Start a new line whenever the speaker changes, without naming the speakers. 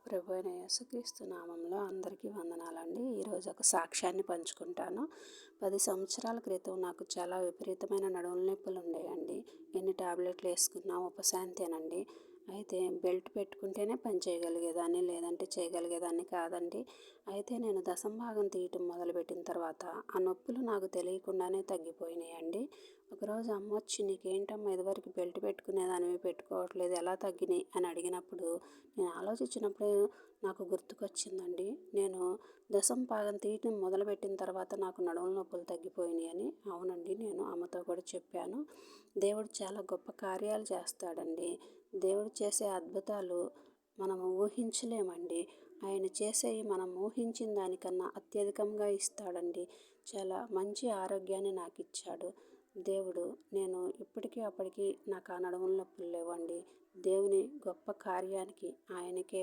ప్రభు అయిన యేసుక్రీస్తు నామంలో అందరికీ వందనాలండి. ఈరోజు ఒక సాక్ష్యాన్ని పంచుకుంటాను. 10 సంవత్సరాల క్రితం నాకు చాలా విపరీతమైన నడుముల నొప్పులు ఉండేయండి. ఎన్ని టాబ్లెట్లు వేసుకున్నా ఉపశాంతేనండి. అయితే బెల్ట్ పెట్టుకుంటేనే పని చేయగలిగేదాన్ని, లేదంటే చేయగలిగేదాన్ని కాదండి. అయితే నేను దశంభాగం తీయటం మొదలుపెట్టిన తర్వాత ఆ నొప్పులు నాకు తెలియకుండానే తగ్గిపోయినాయండి. ఒకరోజు అమ్మ వచ్చి, నీకేంటమ్మా ఇదివరకు బెల్ట్ పెట్టుకునేదానివి, పెట్టుకోవట్లేదు, ఎలా తగ్గినాయి అని అడిగినప్పుడు నేను ఆలోచించినప్పుడు నాకు గుర్తుకొచ్చిందండి. నేను దశంభాగం తీయటం మొదలుపెట్టిన తర్వాత నాకు నడుముల నొప్పులు తగ్గిపోయినాయి అని. అవునండి, నేను అమ్మతో కూడా చెప్పాను. దేవుడు చాలా గొప్ప కార్యాలు చేస్తాడండి. దేవుడు చేసే అద్భుతాలు మనం ఊహించలేమండి. ఆయన చేసేవి మనం ఊహించిన దానికన్నా అత్యధికంగా ఇస్తాడండి. చాలా మంచి ఆరోగ్యాన్ని నాకు ఇచ్చాడు దేవుడు. నేను ఇప్పటికీ అప్పటికి నాకు ఆ నడుముల నొప్పులు లేవండి. దేవుని గొప్ప కార్యానికి ఆయనకే